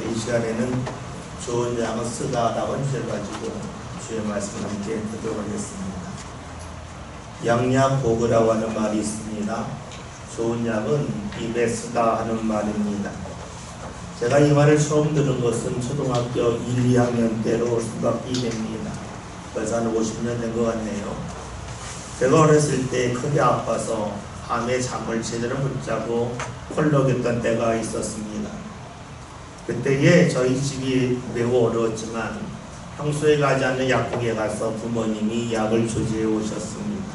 이 시간에는 좋은 약은 쓰다라고 주제를 가지고 주의 말씀을 함께 듣도록 하겠습니다. 양약고그라고 하는 말이 있습니다. 좋은 약은 입에 쓰다 하는 말입니다. 제가 이 말을 처음 들은 것은 초등학교 1, 2학년 때로 생각이 됩니다. 벌써 한 50년 된 것 같네요. 제가 어렸을 때 크게 아파서 밤에 잠을 제대로 못 자고 콜록했던 때가 있었습니다. 그때에 저희 집이 매우 어려웠지만 평소에 가지 않는 약국에 가서 부모님이 약을 조제해 오셨습니다.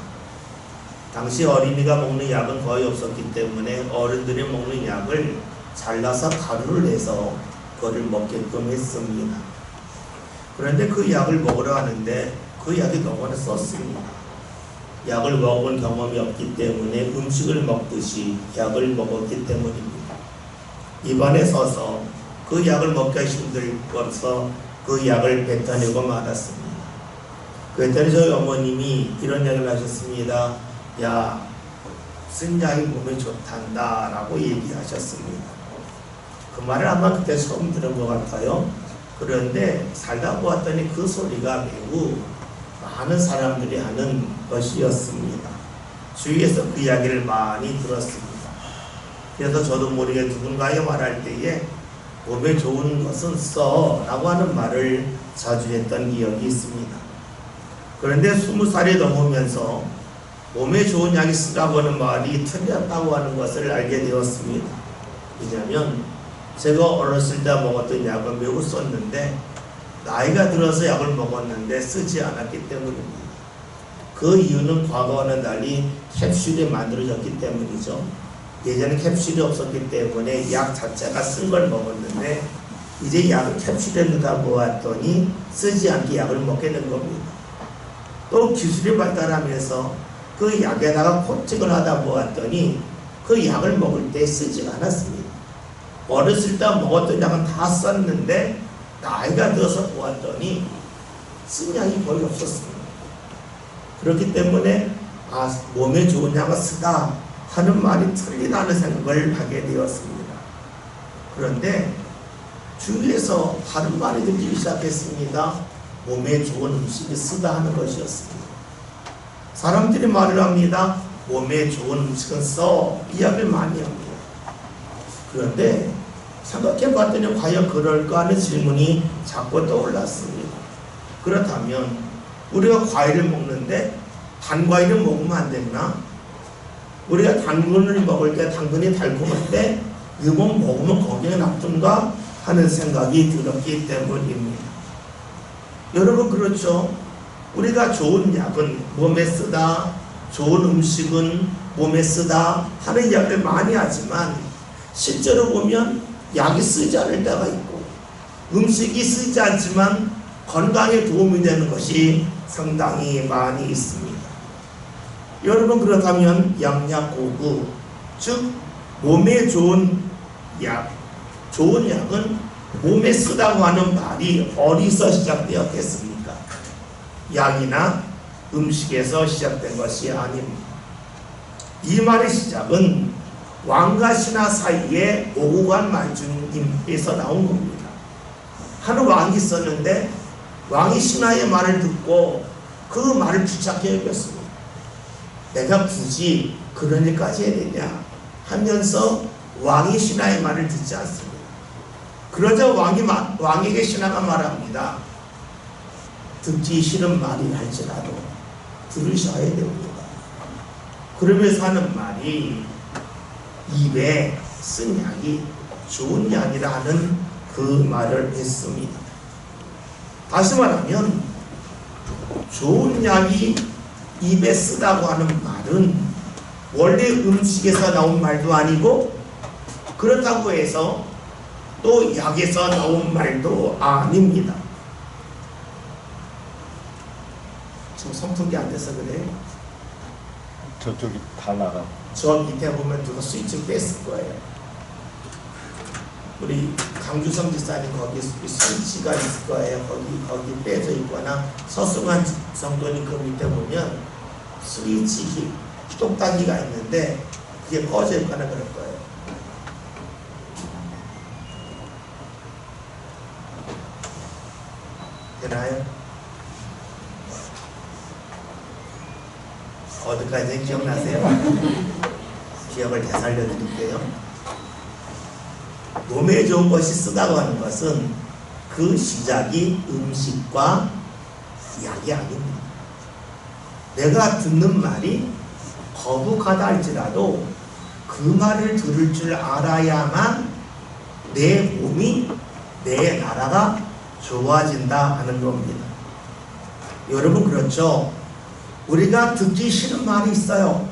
당시 어린이가 먹는 약은 거의 없었기 때문에 어른들이 먹는 약을 잘라서 가루를 내서 그거를 먹게끔 했습니다. 그런데 그 약을 먹으러 하는데 그 약이 너무나 썼습니다. 약을 먹은 경험이 없기 때문에 음식을 먹듯이 약을 먹었기 때문입니다. 입안에 서서 그 약을 먹기가 힘들어서 그 약을 뱉어내고 말았습니다. 그랬더니 저희 어머님이 이런 얘기를 하셨습니다. 야, 쓴 약이 몸에 좋단다 라고 얘기하셨습니다. 그 말을 아마 그때 처음 들은 것 같아요. 그런데 살다 보았더니 그 소리가 매우 많은 사람들이 하는 것이었습니다. 주위에서 그 이야기를 많이 들었습니다. 그래서 저도 모르게 누군가에 말할 때에 몸에 좋은 것은 써 라고 하는 말을 자주 했던 기억이 있습니다. 그런데 20살이 넘으면서 몸에 좋은 약이 쓰라고 하는 말이 틀렸다고 하는 것을 알게 되었습니다. 왜냐하면 제가 어렸을 때 먹었던 약은 매우 썼는데 나이가 들어서 약을 먹었는데 쓰지 않았기 때문입니다. 그 이유는 과거와는 달리 캡슐이 만들어졌기 때문이죠. 예전에 캡슐이 없었기 때문에 약 자체가 쓴 걸 먹었는데 이제 약을 캡슐에 넣다 보았더니 쓰지 않게 약을 먹게 된 겁니다. 또 기술이 발달하면서 그 약에다가 코팅을 하다 보았더니 그 약을 먹을 때 쓰지 않았습니다. 어렸을 때 먹었던 약은 다 썼는데 나이가 들어서 보았더니 쓴 약이 거의 없었습니다. 그렇기 때문에 몸에 좋은 약을 쓰다 하는 말이 틀리다는 생각을 하게 되었습니다. 그런데 주위에서 다른 말이 들리기 시작했습니다. 몸에 좋은 음식이 쓰다 하는 것이었습니다. 사람들이 말을 합니다. 몸에 좋은 음식은 써 이야기를 많이 합니다. 그런데 생각해 봤더니 과연 그럴까 하는 질문이 자꾸 떠올랐습니다. 그렇다면 우리가 과일을 먹는데 단과일을 먹으면 안 되나? 우리가 당근을 먹을 때 당근이 달콤한데 이거 먹으면 건강에 나쁜가 하는 생각이 들었기 때문입니다. 여러분 그렇죠? 우리가 좋은 약은 몸에 쓰다, 좋은 음식은 몸에 쓰다 하는 이야기를 많이 하지만 실제로 보면 약이 쓰지 않을 때가 있고 음식이 쓰지 않지만 건강에 도움이 되는 것이 상당히 많이 있습니다. 여러분 그렇다면 양약고그, 즉 몸에 좋은 약, 좋은 약은 몸에 쓰다고 하는 말이 어디서 시작되었겠습니까? 약이나 음식에서 시작된 것이 아닙니다. 이 말의 시작은 왕과 신하 사이에 오고 간 말중임에서 나온 겁니다. 한 왕이 있었는데 왕이 신하의 말을 듣고 그 말을 귀찮게 여겼습니다. 내가 굳이 그런 일까지 해야 되냐 하면서 왕이 신하의 말을 듣지 않습니다. 그러자 왕에게 신하가 말합니다. 듣기 싫은 말이 할지라도 들으셔야 됩니다. 그러면서 하는 말이 입에 쓴 약이 좋은 약이라 하는 그 말을 했습니다. 다시 말하면 좋은 약이 입에 쓰다고 하는 말은 원래 음식에서 나온 말도 아니고 그렇다고 해서 또 약에서 나온 말도 아닙니다. 지금 선풍기 안 돼서 그래요? 저쪽이 다 나가. 저 밑에 보면 누가 스위치 뺐을 거예요. 우리 강주성 지사님 거기 스위치가 있을 거예요. 거기 빼져 있거나 서승환 성도님 그 밑에 보면 스위치 똑딱이가 있는데 그게 꺼져 있거나 그럴 거예요. 되나요? 어디까지 기억나세요? 기억을 되살려 드릴게요. 몸에 좋은 것이 쓰다고 하는 것은 그 시작이 음식과 약이 아닙니다. 내가 듣는 말이 거북하다 할지라도 그 말을 들을 줄 알아야만 내 몸이, 내 나라가 좋아진다 하는 겁니다. 여러분 그렇죠? 우리가 듣기 싫은 말이 있어요.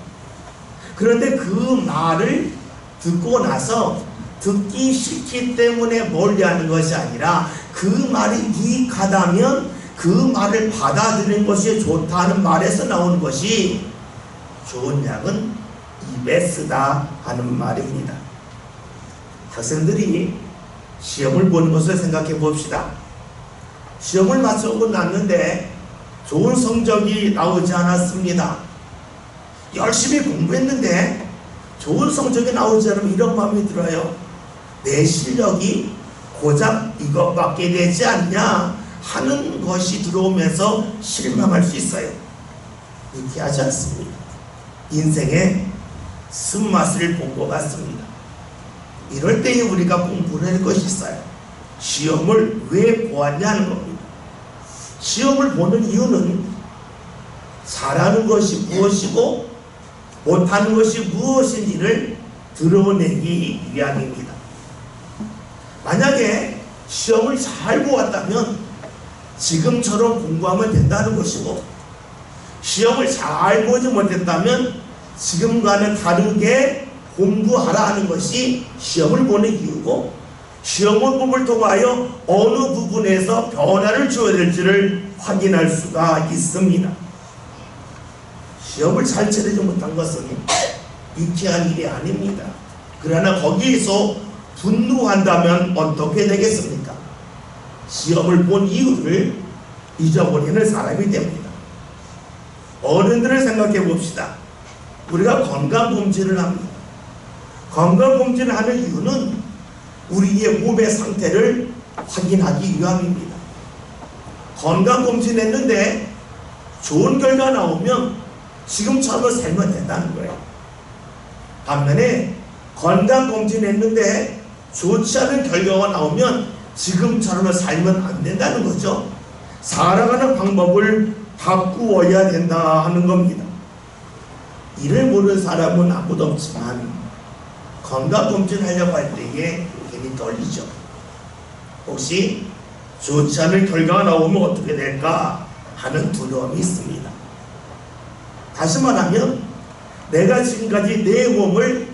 그런데 그 말을 듣고 나서 듣기 싫기 때문에 멀리하는 것이 아니라 그 말이 유익하다면 그 말을 받아들이는 것이 좋다는 말에서 나오는 것이 좋은 약은 입에 쓰다 하는 말입니다. 학생들이 시험을 보는 것을 생각해 봅시다. 시험을 마치고 났는데 좋은 성적이 나오지 않았습니다. 열심히 공부했는데 좋은 성적이 나오지 않으면 이런 마음이 들어요. 내 실력이 고작 이것밖에 되지 않냐 하는 것이 들어오면서 실망할 수 있어요. 이렇게 하지 않습니다. 인생의 쓴맛을 본 것 같습니다. 이럴 때에 우리가 공부를 할 것이 있어요. 시험을 왜 보았냐는 겁니다. 시험을 보는 이유는 잘하는 것이 무엇이고 못하는 것이 무엇인지를 드러내기 위함입니다. 만약에 시험을 잘 보았다면 지금처럼 공부하면 된다는 것이고, 시험을 잘 보지 못했다면 지금과는 다르게 공부하라 하는 것이 시험을 보는 이유고, 시험을 봄을 통하여 어느 부분에서 변화를 줘야 될지를 확인할 수가 있습니다. 시험을 잘 치르지 못한 것은 유쾌한 일이 아닙니다. 그러나 거기에서 분노한다면 어떻게 되겠습니까? 시험을 본 이유를 잊어버리는 사람이 됩니다. 어른들을 생각해 봅시다. 우리가 건강검진을 합니다. 건강검진을 하는 이유는 우리의 몸의 상태를 확인하기 위함입니다. 건강검진했는데 좋은 결과 나오면 지금처럼 살면 된다는 거예요. 반면에 건강검진했는데 좋지 않은 결과가 나오면 지금처럼 살면 안 된다는 거죠. 살아가는 방법을 바꾸어야 된다 하는 겁니다. 이를 모르는 사람은 아무도 없지만 건강검진 하려고 할 때에 괜히 떨리죠. 혹시 좋지 않은 결과가 나오면 어떻게 될까 하는 두려움이 있습니다. 다시 말하면 내가 지금까지 내 몸을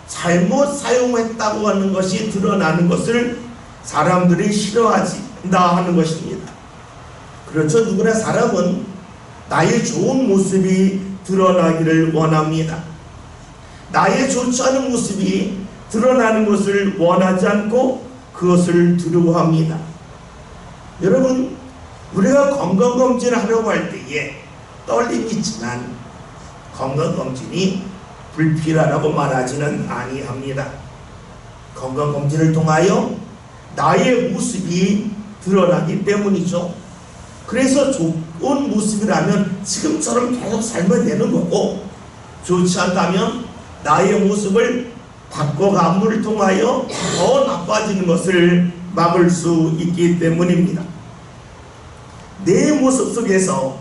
잘못 사용했다고 하는 것이 드러나는 것을 사람들이 싫어한다 하는 것입니다. 그렇죠. 누구나 사람은 나의 좋은 모습이 드러나기를 원합니다. 나의 좋지 않은 모습이 드러나는 것을 원하지 않고 그것을 두려워합니다. 여러분, 우리가 건강검진을 하려고 할 때에 떨림이 있지만 건강검진이 불필요하다고 말하지는 아니합니다. 건강검진을 통하여 나의 모습이 드러나기 때문이죠. 그래서 좋은 모습이라면 지금처럼 계속 살면 되는 거고, 좋지 않다면 나의 모습을 바꿔감을 통하여 더 나빠지는 것을 막을 수 있기 때문입니다. 내 모습 속에서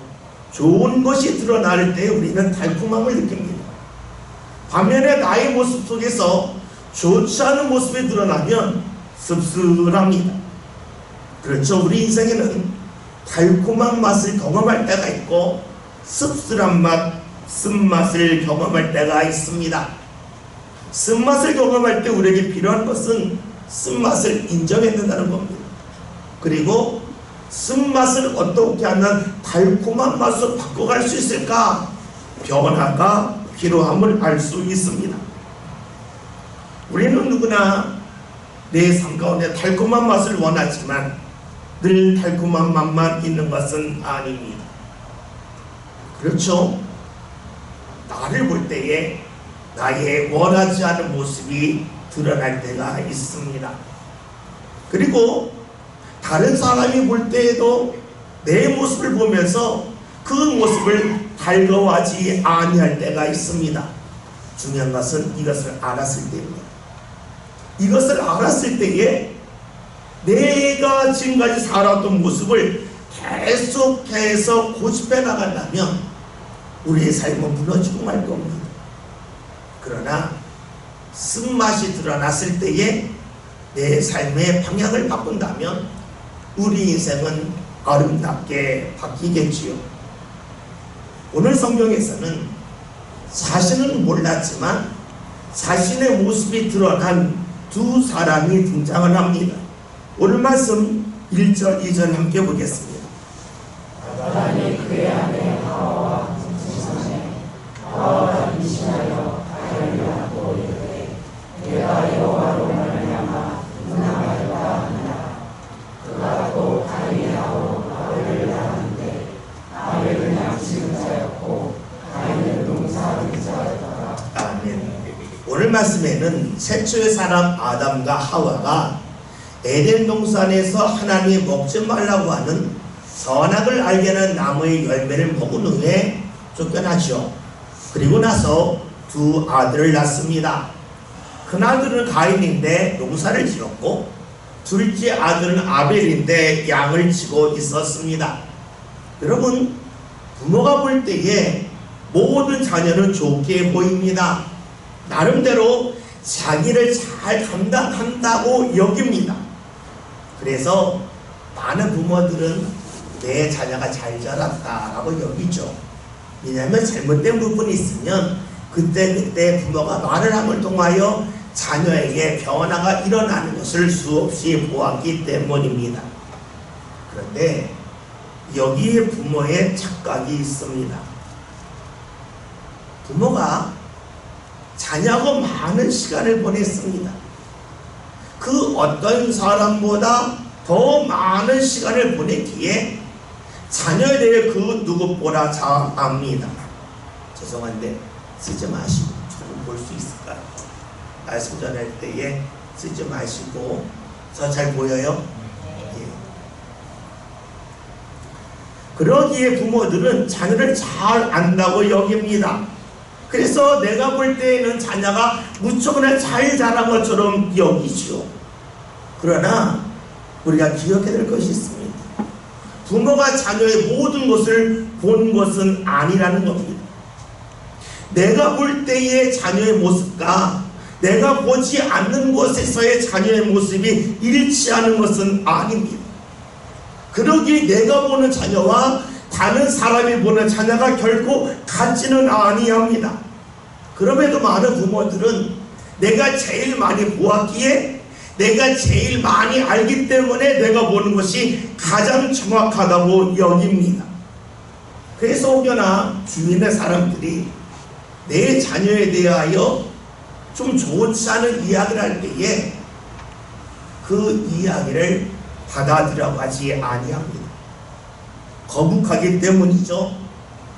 좋은 것이 드러날 때 우리는 달콤함을 느낍니다. 반면에 나의 모습 속에서 좋지 않은 모습이 드러나면 씁쓸합니다. 그렇죠. 우리 인생에는 달콤한 맛을 경험할 때가 있고 씁쓸한 맛, 쓴맛을 경험할 때가 있습니다. 쓴맛을 경험할 때 우리에게 필요한 것은 쓴맛을 인정해야 된다는 겁니다. 그리고 쓴맛을 어떻게 하면 달콤한 맛으로 바꿔갈 수 있을까? 변화가 필요함을 알 수 있습니다. 우리는 누구나 내 삶 가운데 달콤한 맛을 원하지만 늘 달콤한 맛만 있는 것은 아닙니다. 그렇죠? 나를 볼 때에 나의 원하지 않은 모습이 드러날 때가 있습니다. 그리고 다른 사람이 볼 때에도 내 모습을 보면서 그 모습을 달거워하지 아니할 때가 있습니다. 중요한 것은 이것을 알았을 때입니다. 이것을 알았을 때에 내가 지금까지 살았던 모습을 계속해서 고집해 나간다면 우리의 삶은 무너지고 말 겁니다. 그러나 쓴맛이 드러났을 때에 내 삶의 방향을 바꾼다면 우리 인생은 아름답게 바뀌겠지요. 오늘 성경에서는 자신은 몰랐지만 자신의 모습이 드러난 두 사람이 등장을 합니다. 오늘 말씀 1절, 2절 함께 보겠습니다. 아담이 그의 아내 하와와 지성에 하와가 임신하여 아이를 낳고 이르되 내가 여호와로 말미암아 분양하였다 하니라. 그가 또 가인하고 아벨을 낳았는데 아벨은 양치는 자였고 가인은 농사하는 자였더라. 아멘. 오늘 말씀에는 최초의 사람 아담과 하와가 에덴 동산에서 하나님이 먹지 말라고 하는 선악을 알게 하는 나무의 열매를 먹은 후에 쫓겨나죠. 그리고 나서 두 아들을 낳습니다. 큰아들은 가인인데 농사를 지었고 둘째 아들은 아벨인데 양을 치고 있었습니다. 여러분, 부모가 볼 때에 모든 자녀는 좋게 보입니다. 나름대로 자기를 잘 감당한다고 여깁니다. 그래서 많은 부모들은 내 자녀가 잘 자랐다라고 여기죠. 왜냐하면 잘못된 부분이 있으면 그때 부모가 말을 함을 통하여 자녀에게 변화가 일어나는 것을 수없이 보았기 때문입니다. 그런데 여기에 부모의 착각이 있습니다. 부모가 자녀하고 많은 시간을 보냈습니다. 그 어떤 사람보다 더 많은 시간을 보냈기에 자녀에 대해 그 누구보다 잘 압니다. 죄송한데 쓰지 마시고 조금 볼 수 있을까요? 말씀 전할 때에 쓰지 마시고. 저 잘 보여요? 예. 그러기에 부모들은 자녀를 잘 안다고 여깁니다. 그래서 내가 볼 때에는 자녀가 무척이나 잘 자란 것처럼 여기죠. 그러나 우리가 기억해야 될 것이 있습니다. 부모가 자녀의 모든 것을 본 것은 아니라는 겁니다. 내가 볼 때의 자녀의 모습과 내가 보지 않는 곳에서의 자녀의 모습이 일치하는 것은 아닙니다. 그러기에 내가 보는 자녀와 다른 사람이 보는 자녀가 결코 같지는 아니합니다. 그럼에도 많은 부모들은 내가 제일 많이 보았기에 내가 제일 많이 알기 때문에 내가 보는 것이 가장 정확하다고 여깁니다. 그래서 혹여나 주변의 사람들이 내 자녀에 대하여 좀 좋지 않은 이야기를 할 때에 그 이야기를 받아들이라고 하지 아니합니다. 거북하기 때문이죠.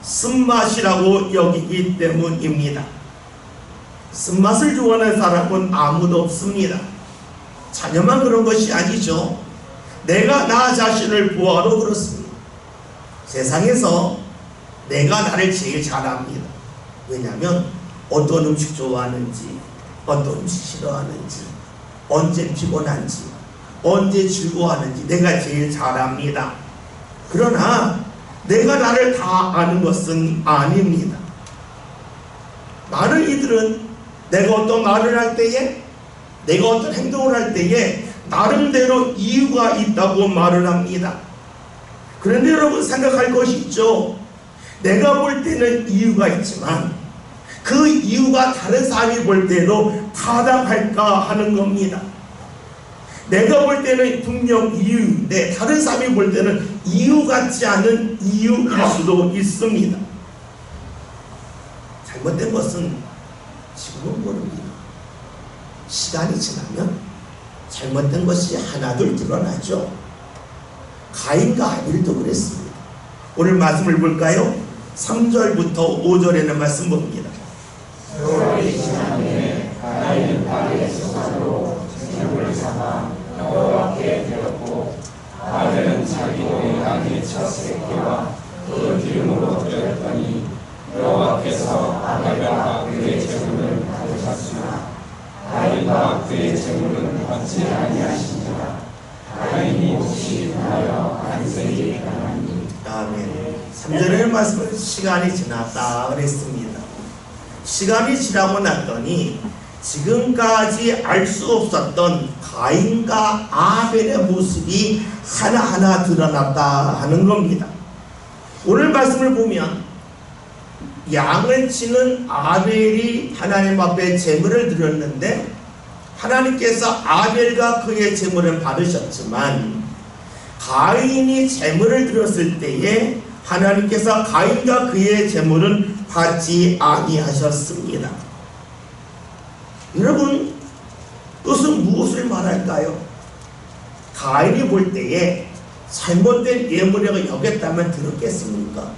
쓴맛이라고 여기기 때문입니다. 쓴맛을 좋아하는 사람은 아무도 없습니다. 자녀만 그런 것이 아니죠. 내가 나 자신을 보아도 그렇습니다. 세상에서 내가 나를 제일 잘 압니다. 왜냐하면 어떤 음식 좋아하는지, 어떤 음식 싫어하는지, 언제 피곤한지, 언제 즐거워하는지 내가 제일 잘 압니다. 그러나 내가 나를 다 아는 것은 아닙니다. 많은 이들은 내가 어떤 말을 할 때에, 내가 어떤 행동을 할 때에 나름대로 이유가 있다고 말을 합니다. 그런데 여러분 생각할 것이 있죠. 내가 볼 때는 이유가 있지만 그 이유가 다른 사람이 볼 때도 타당할까 하는 겁니다. 내가 볼 때는 분명 이유인데 다른 사람이 볼 때는 이유 같지 않은 이유일 수도 있습니다. 잘못된 것은 지금은 모릅니다. 시간이 지나면 잘못된 것이 하나둘 드러나죠. 가인과 아벨도 그랬습니다. 오늘 말씀을 볼까요? 3절부터 5절에는 말씀 봅니다. 세월이 지난 후에 가인은 바리의 수산으로 생물을 삼아 여호와께 드렸고 아벨은 자기 종의 양의 첫 새끼와 그 기름으로 드렸더니 여호와께서 아벨과 그의 제물을 받으셨으나 가인과 그의 제물은 받지 아니하시니라. 가인이 혹시 인하여 안색이 변하니. 아멘. 3절의 말씀은 시간이 지났다 그랬습니다. 시간이 지나고 났더니 지금까지 알 수 없었던 가인과 아벨의 모습이 하나하나 드러났다 하는 겁니다. 오늘 말씀을 보면 양을 치는 아벨이 하나님 앞에 제물을 드렸는데 하나님께서 아벨과 그의 제물을 받으셨지만 가인이 제물을 드렸을 때에 하나님께서 가인과 그의 제물은 받지 아니하셨습니다. 여러분, 그것은 무엇을 말할까요? 가인이 볼 때에 잘못된 예물이라고 여겼다면 들었겠습니까?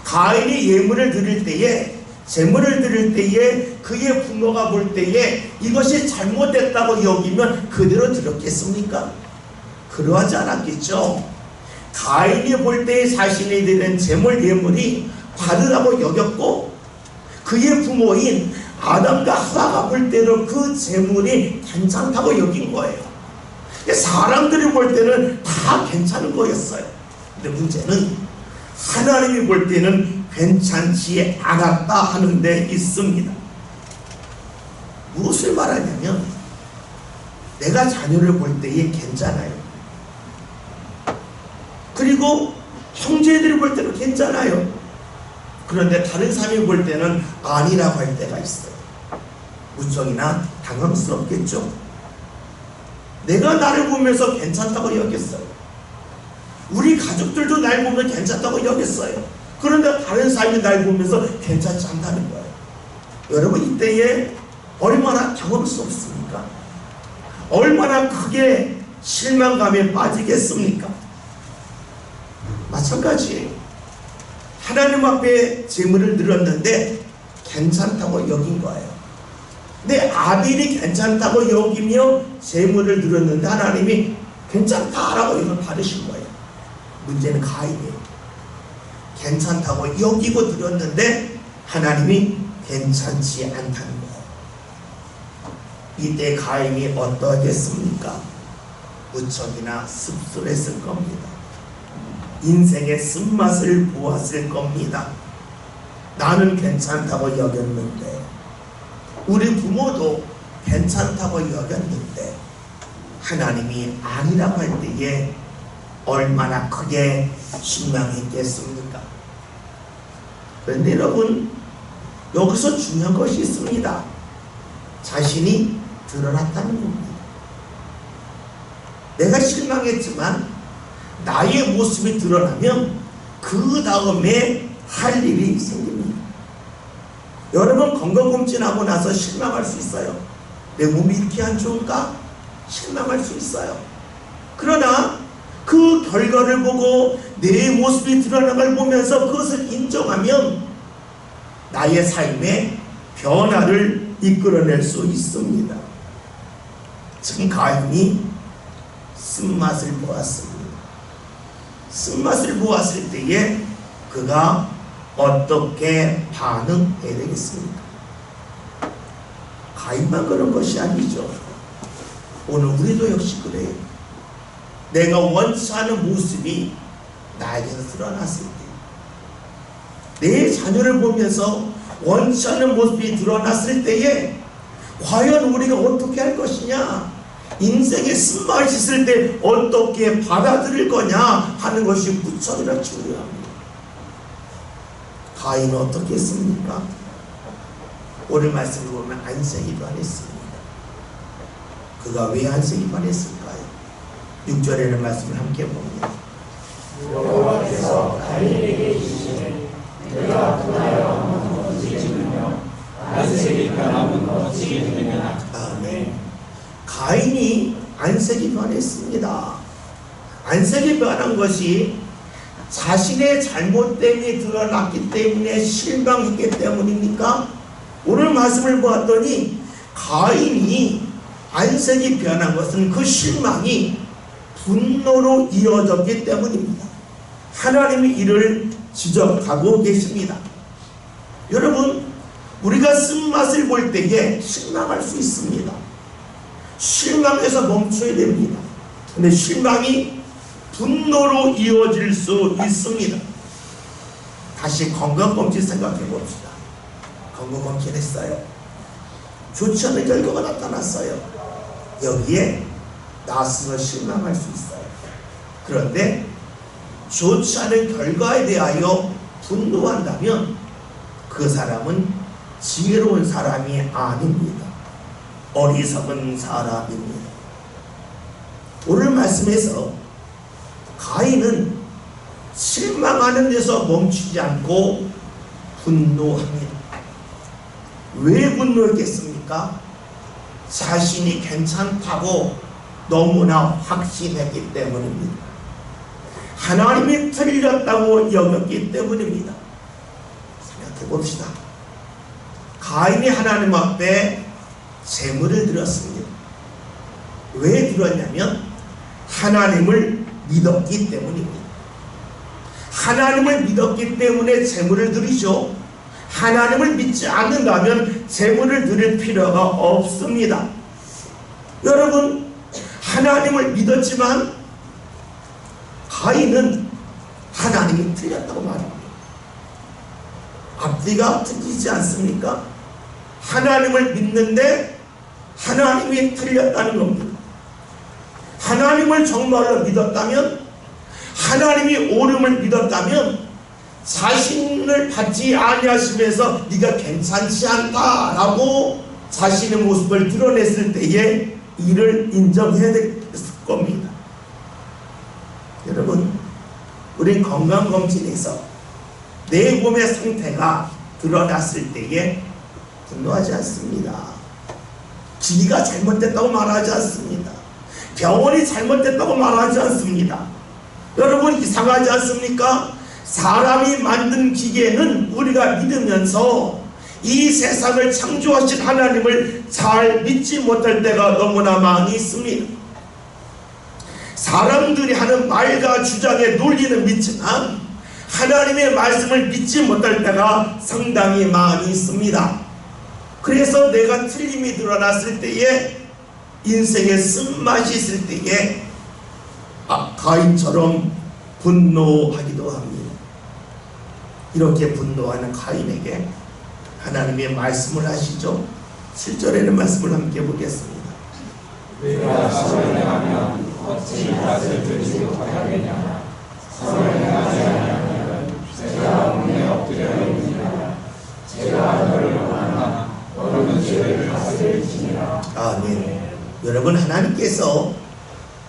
가인이 예물을 드릴 때에, 제물을 드릴 때에 그의 부모가 볼 때에 이것이 잘못됐다고 여기면 그대로 들었겠습니까? 그러하지 않았겠죠. 가인이 볼 때에 자신이 드린 제물 예물이 받으라고 여겼고 그의 부모인 아담과 하와가 볼 때는 그 제물이 괜찮다고 여긴 거예요. 사람들이 볼 때는 다 괜찮은 거였어요. 근데 문제는 하나님이 볼 때는 괜찮지 않았다 하는 데 있습니다. 무엇을 말하냐면 내가 자녀를 볼 때에 괜찮아요. 그리고 형제들이 볼 때는 괜찮아요. 그런데 다른 사람이 볼 때는 아니라고 할 때가 있어요. 무척이나 당황스럽겠죠. 내가 나를 보면서 괜찮다고 여겼어요. 우리 가족들도 날 보면 괜찮다고 여겼어요. 그런데 다른 사람이 날 보면서 괜찮지 않다는 거예요. 여러분, 이때에 얼마나 당황스럽습니까? 얼마나 크게 실망감에 빠지겠습니까? 마찬가지예요. 하나님 앞에 제물을 드렸는데 괜찮다고 여긴 거예요. 근데 아벨이 괜찮다고 여기며 제물을 드렸는데 하나님이 괜찮다라고 이걸 받으신 거예요. 문제는 가인이에요. 괜찮다고 여기고 드렸는데 하나님이 괜찮지 않다는 거예요. 이때 가인이 어떠하겠습니까? 무척이나 씁쓸했을 겁니다. 인생의 쓴맛을 보았을 겁니다. 나는 괜찮다고 여겼는데, 우리 부모도 괜찮다고 여겼는데 하나님이 아니라고 할 때에 얼마나 크게 실망했겠습니까? 그런데 여러분, 여기서 중요한 것이 있습니다. 자신이 드러났다는 겁니다. 내가 실망했지만 나의 모습이 드러나면 그 다음에 할 일이 생깁니다. 여러분, 건강검진하고 나서 실망할 수 있어요. 내 몸이 이렇게 안 좋은가? 실망할 수 있어요. 그러나 그 결과를 보고 내 모습이 드러난 걸 보면서 그것을 인정하면 나의 삶에 변화를 이끌어낼 수 있습니다. 지금 가인이 쓴맛을 보았습니다. 쓴맛을 보았을 때에 그가 어떻게 반응해야 되겠습니까? 가인만 그런 것이 아니죠. 오늘 우리도 역시 그래요. 내가 원치 않은 모습이 나에게서 드러났을 때, 내 자녀를 보면서 원치 않은 모습이 드러났을 때에 과연 우리가 어떻게 할 것이냐, 인생의 쓴맛을 씻을 때 어떻게 받아들일 거냐 하는 것이 무척이나 중요합니다. 가인은 어떻게 했습니까? 오늘 말씀을 보면 안색이 변했습니다. 그가 왜 안색이 변했을까요? 6절에는 말씀을 함께 봅니다. 여호와께서 가인에게 이르시되 내가 분하여 어찌 지으며 안색이 변하면 어찌 되느냐. 아멘. 가인이 안색이 변했습니다. 안색이 변한 것이 자신의 잘못됨이 드러났기 때문에 실망했기 때문입니까? 오늘 말씀을 보았더니 가인이 안색이 변한 것은 그 실망이 분노로 이어졌기 때문입니다. 하나님이 이를 지적하고 계십니다. 여러분, 우리가 쓴맛을 볼 때에 실망할 수 있습니다. 실망해서 멈춰야 됩니다. 근데 실망이 분노로 이어질 수 있습니다. 다시 건강검진 생각해 봅시다. 건강검진 했어요. 좋지 않은 결과가 나타났어요. 여기에 나 스스로 실망할 수 있어요. 그런데 좋지 않은 결과에 대하여 분노한다면 그 사람은 지혜로운 사람이 아닙니다. 어리석은 사람입니다. 오늘 말씀에서 가인은 실망하는 데서 멈추지 않고 분노합니다. 왜 분노했겠습니까? 자신이 괜찮다고 너무나 확신했기 때문입니다. 하나님이 틀렸다고 여겼기 때문입니다. 생각해 봅시다. 가인이 하나님 앞에 제물을 드렸습니다. 왜 드렸냐면 하나님을 믿었기 때문입니다. 하나님을 믿었기 때문에 제물을 드리죠. 하나님을 믿지 않는다면 제물을 드릴 필요가 없습니다. 여러분, 하나님을 믿었지만 가인은 하나님이 틀렸다고 말합니다. 앞뒤가 틀리지 않습니까? 하나님을 믿는데 하나님이 틀렸다는 겁니다. 하나님을 정말로 믿었다면, 하나님이 옳음을 믿었다면 자신을 받지 아니하시면서 네가 괜찮지 않다라고 자신의 모습을 드러냈을 때에 이를 인정해야 될 겁니다. 여러분, 우리 건강검진에서 내 몸의 상태가 드러났을 때에 분노하지 않습니다. 기가 잘못됐다고 말하지 않습니다. 병원이 잘못됐다고 말하지 않습니다. 여러분, 이상하지 않습니까? 사람이 만든 기계는 우리가 믿으면서 이 세상을 창조하신 하나님을 잘 믿지 못할 때가 너무나 많이 있습니다. 사람들이 하는 말과 주장에 논리는 믿지만 하나님의 말씀을 믿지 못할 때가 상당히 많이 있습니다. 그래서 내가 틀림이 드러났을 때에, 인생의 쓴맛이 있을 때에 가인처럼 분노하기도 합니다. 이렇게 분노하는 가인에게 하나님의 말씀을 하시죠. 7절에는 말씀을 함께 보겠습니다. 내가 선을 행하면 어찌 낯을 들지 못하겠냐. 선을 행하지 아니하면 제가 문에 엎드려 있느니라. 제가 너를 원하나 너는 죄를 다스릴지니라. 아멘. 여러분, 하나님께서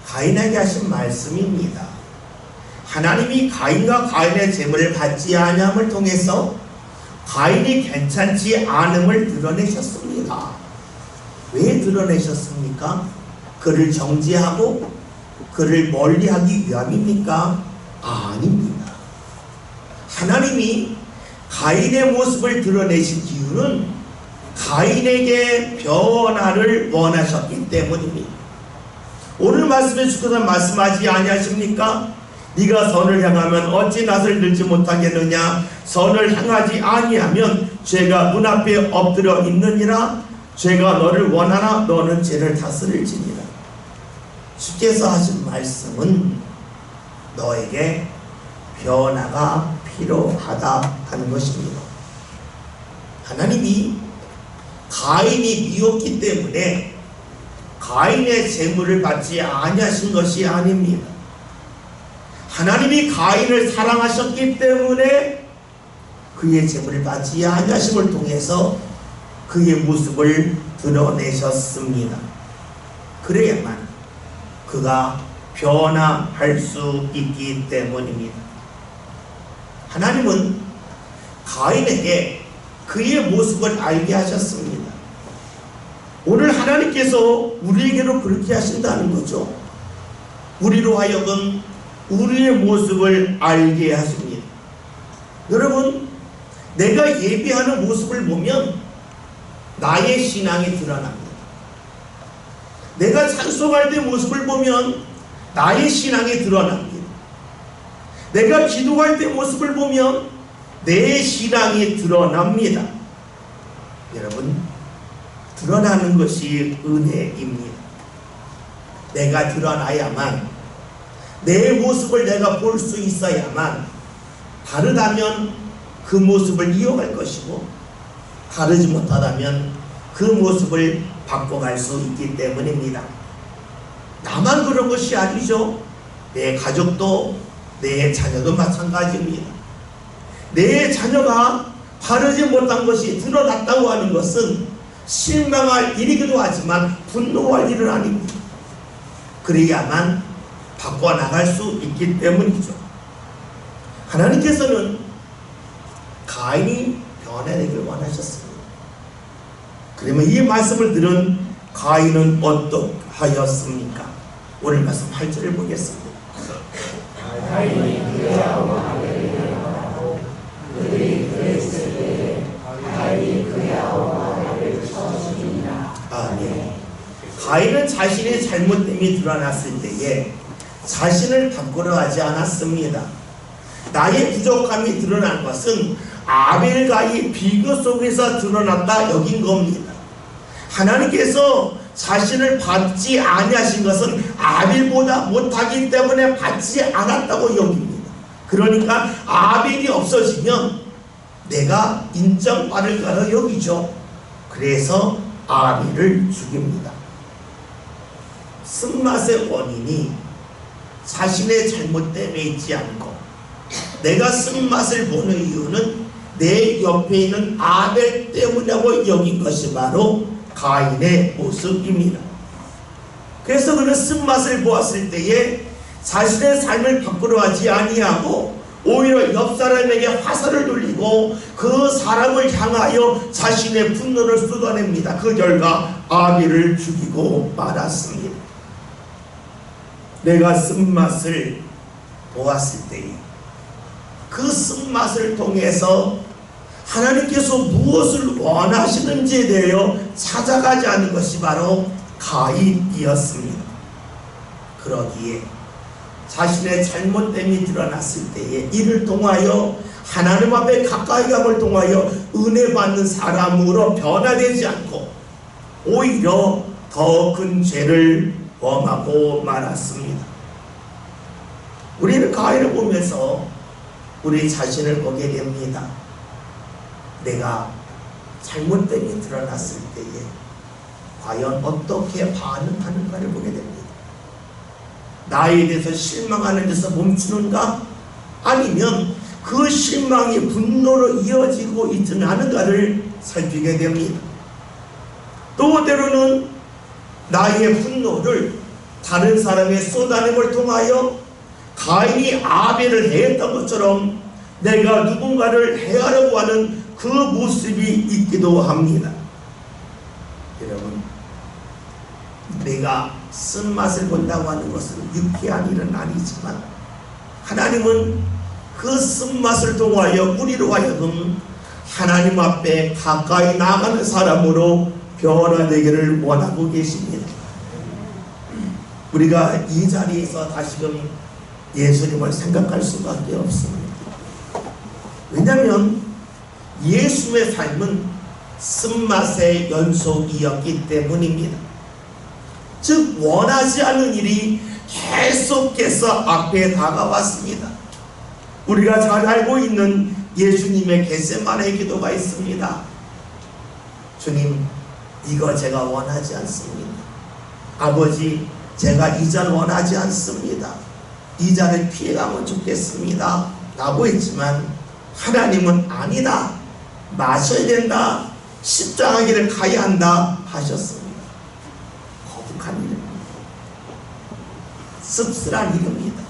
가인에게 하신 말씀입니다. 하나님이 가인과 가인의 제물을 받지 아니함을 통해서 가인이 괜찮지 않음을 드러내셨습니다. 왜 드러내셨습니까? 그를 정죄하고 그를 멀리하기 위함입니까? 아닙니다. 하나님이 가인의 모습을 드러내신 이유는 가인에게 변화를 원하셨기 때문입니다. 오늘 말씀에 주께서 말씀하지 아니하십니까? 네가 선을 향하면 어찌 낯을 들지 못하겠느냐. 선을 향하지 아니하면 죄가 문 앞에 엎드려 있느니라. 죄가 너를 원하나 너는 죄를 다스릴지니라. 주께서 하신 말씀은 너에게 변화가 필요하다 하는 것입니다. 하나님이 가인이 미웠기 때문에 가인의 제물을 받지 아니하신 것이 아닙니다. 하나님이 가인을 사랑하셨기 때문에 그의 제물을 받지 아니하심을 통해서 그의 모습을 드러내셨습니다. 그래야만 그가 변화할 수 있기 때문입니다. 하나님은 가인에게 그의 모습을 알게 하셨습니다. 오늘 하나님께서 우리에게로 그렇게 하신다는 거죠. 우리로 하여금 우리의 모습을 알게 하십니다. 여러분, 내가 예배하는 모습을 보면 나의 신앙이 드러납니다. 내가 찬송할 때 모습을 보면 나의 신앙이 드러납니다. 내가 기도할 때 모습을 보면 내 신앙이 드러납니다. 여러분, 드러나는 것이 은혜입니다. 내가 드러나야만, 내 모습을 내가 볼 수 있어야만, 다르다면 그 모습을 이어갈 것이고, 다르지 못하다면 그 모습을 바꿔갈 수 있기 때문입니다. 나만 그런 것이 아니죠. 내 가족도, 내 자녀도 마찬가지입니다. 내 자녀가 바르지 못한 것이 드러났다고 하는 것은 실망할 일이기도 하지만 분노할 일은 아닙니다. 그래야만 바꿔나갈 수 있기 때문이죠. 하나님께서는 가인이 변화되기를 원하셨습니다. 그러면 이 말씀을 들은 가인은 어떠하였습니까? 오늘 말씀 8절을 보겠습니다. 가인이 그의 아우와 아벨을 원하고 그들이 그에 있을 때에 가인이 그의 아우와 아벨을 쳐 죽이니라. 아멘. 가인은 자신의 잘못됨이 드러났을 때에 자신을 부끄러워하지 않았습니다. 나의 부족함이 드러난 것은 아벨과의 비교 속에서 드러났다 여긴 겁니다. 하나님께서 자신을 받지 아니하신 것은 아벨보다 못하기 때문에 받지 않았다고 여깁니다. 그러니까 아벨이 없어지면 내가 인정받을 거라 여기죠. 그래서 아벨을 죽입니다. 쓴맛의 원인이 자신의 잘못 때문에 있지 않고, 내가 쓴맛을 보는 이유는 내 옆에 있는 아벨 때문이라고 여긴 것이 바로 가인의 모습입니다. 그래서 그는 쓴맛을 보았을 때에 자신의 삶을 부끄러워하지 아니하고 오히려 옆 사람에게 화살을 돌리고 그 사람을 향하여 자신의 분노를 쏟아냅니다. 그 결과 아벨을 죽이고 말았습니다. 내가 쓴맛을 보았을 때에 그 쓴맛을 통해서 하나님께서 무엇을 원하시는지에 대하여 찾아가지 않은 것이 바로 가인이었습니다. 그러기에 자신의 잘못됨이 드러났을 때에 이를 통하여 하나님 앞에 가까이 감을 통하여 은혜 받는 사람으로 변화되지 않고 오히려 더 큰 죄를 범하고 말았습니다. 우리는 가인을 보면서 우리 자신을 보게 됩니다. 내가 잘못됨이 드러났을 때에 과연 어떻게 반응하는가를 보게 됩니다. 나에 대해서 실망하는 데서 멈추는가? 아니면 그 실망이 분노로 이어지고 있지는 않은가를 살피게 됩니다. 또 때로는 나의 분노를 다른 사람의 쏟아냄을 통하여 가인이 아벨을 해했던 것처럼 내가 누군가를 해하려고 하는 그 모습이 있기도 합니다. 여러분, 내가 쓴맛을 본다고 하는 것은 유쾌한 일은 아니지만 하나님은 그 쓴맛을 통하여 우리로 하여금 하나님 앞에 가까이 나가는 사람으로 변화되기를 원하고 계십니다. 우리가 이 자리에서 다시금 예수님을 생각할 수밖에 없습니다. 왜냐하면 예수의 삶은 쓴맛의 연속이었기 때문입니다. 즉 원하지 않는 일이 계속해서 앞에 다가왔습니다. 우리가 잘 알고 있는 예수님의 겟세마네 기도가 있습니다. 주님, 이거 제가 원하지 않습니다. 아버지, 제가 이 잔 원하지 않습니다. 이 잔을 피해가면 좋겠습니다 라고 했지만 하나님은 아니다, 마셔야 된다, 십자가 길을 가야 한다 하셨습니다. 거북한 일입니다. 씁쓸한 일입니다.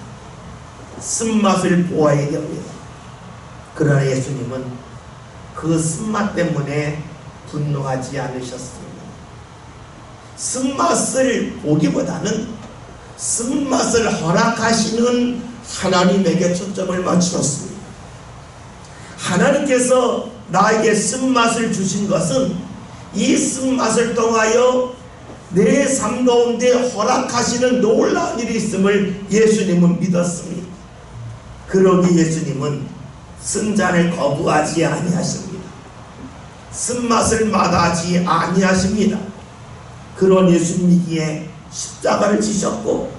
쓴맛을 보아야 됩니다. 그러나 예수님은 그 쓴맛 때문에 분노하지 않으셨습니다. 쓴맛을 보기보다는 쓴맛을 허락하시는 하나님에게 초점을 맞추었습니다. 하나님께서 나에게 쓴맛을 주신 것은 이 쓴맛을 통하여 내 삶 가운데 허락하시는 놀라운 일이 있음을 예수님은 믿었습니다. 그러기 예수님은 쓴 잔을 거부하지 아니하십니다. 쓴맛을 마다하지 아니하십니다. 그런 예수님이기에 십자가를 지셨고,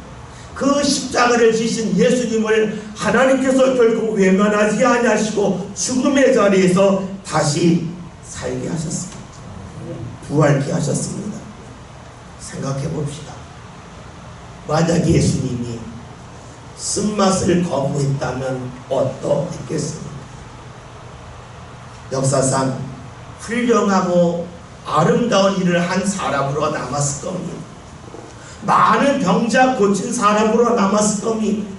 그 십자가를 지신 예수님을 하나님께서 결국 외면하지 아니하시고 죽음의 자리에서 다시 살게 하셨습니다. 부활케 하셨습니다. 생각해 봅시다. 만약 예수님이 쓴맛을 거부했다면 어떠했겠습니까? 역사상 훌륭하고 아름다운 일을 한 사람으로 남았을 겁니다. 많은 병자 고친 사람으로 남았을 겁니다.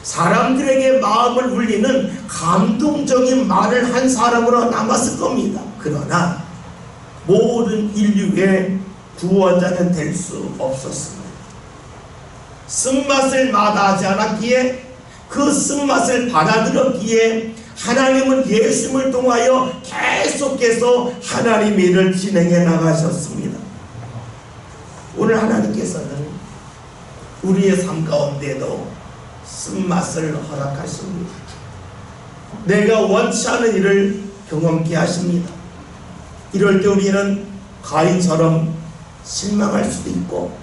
사람들에게 마음을 울리는 감동적인 말을 한 사람으로 남았을 겁니다. 그러나 모든 인류의 구원자는 될 수 없었습니다. 쓴맛을 마다하지 않았기에, 그 쓴맛을 받아들였기에 하나님은 예수님을 통하여 계속해서 하나님의 일을 진행해 나가셨습니다. 오늘 하나님께서는 우리의 삶 가운데도 쓴맛을 허락하십니다. 내가 원치 않은 일을 경험케 하십니다. 이럴 때 우리는 가인처럼 실망할 수도 있고,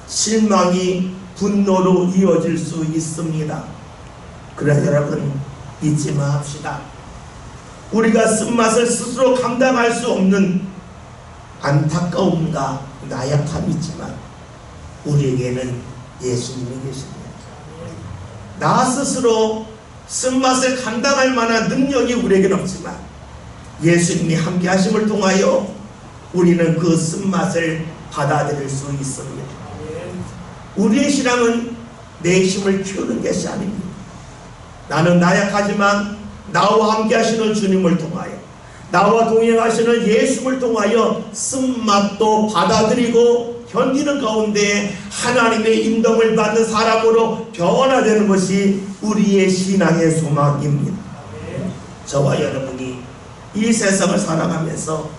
실망이 분노로 이어질 수 있습니다. 그러나 여러분, 잊지 마십시다. 우리가 쓴맛을 스스로 감당할 수 없는 안타까움과 나약함이 있지만 우리에게는 예수님이 계십니다. 나 스스로 쓴맛을 감당할 만한 능력이 우리에게는 없지만 예수님이 함께 하심을 통하여 우리는 그 쓴맛을 받아들일 수 있습니다. 우리의 신앙은 내 힘을 키우는 것이 아닙니다. 나는 나약하지만 나와 함께 하시는 주님을 통하여, 나와 동행하시는 예수님을 통하여 쓴맛도 받아들이고 견디는 가운데 하나님의 인도를 받는 사람으로 변화되는 것이 우리의 신앙의 소망입니다. 저와 여러분이 이 세상을 살아가면서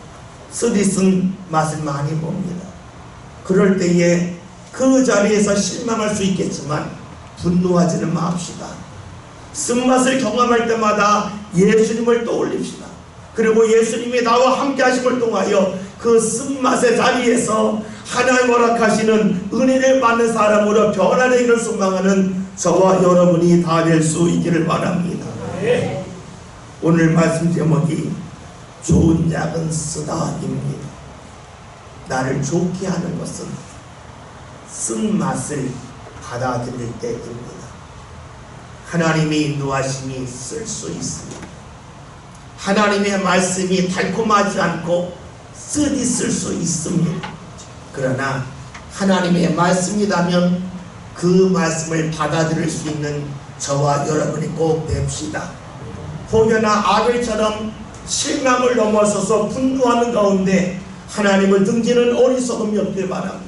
쓰디쓴 맛을 많이 봅니다. 그럴 때에 그 자리에서 실망할 수 있겠지만 분노하지는 맙시다. 쓴맛을 경험할 때마다 예수님을 떠올립시다. 그리고 예수님이 나와 함께 하심을 통하여 그 쓴맛의 자리에서 하나님 허락하시는 은혜를 받는 사람으로 변화되기를 소망하는 저와 여러분이 다 될 수 있기를 바랍니다. 오늘 말씀 제목이 좋은 약은 쓰다입니다. 나를 좋게 하는 것은 쓴맛을 받아들일 때입니다. 하나님의 인도하심이 쓸 수 있습니다. 하나님의 말씀이 달콤하지 않고 쓰디쓸 수 있습니다. 그러나 하나님의 말씀이라면 그 말씀을 받아들일 수 있는 저와 여러분이 꼭 뵙시다. 혹여나 아벨처럼 실망을 넘어서서 분노하는 가운데 하나님을 등지는 어리석음이 없길 바랍니다.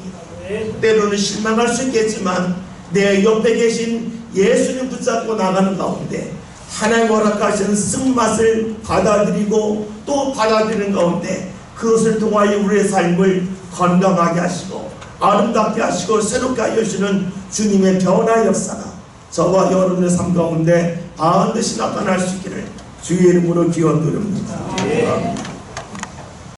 때로는 실망할 수 있겠지만 내 옆에 계신 예수님 붙잡고 나가는 가운데 하나님 허락하신 쓴맛을 받아들이고 또 받아들이는 가운데 그것을 통하여 우리의 삶을 건강하게 하시고 아름답게 하시고 새롭게 하시는 주님의 변화 역사가 저와 여러분의 삶 가운데 반드시 나타날 수 있기를 주의 이름으로 기원드립니다.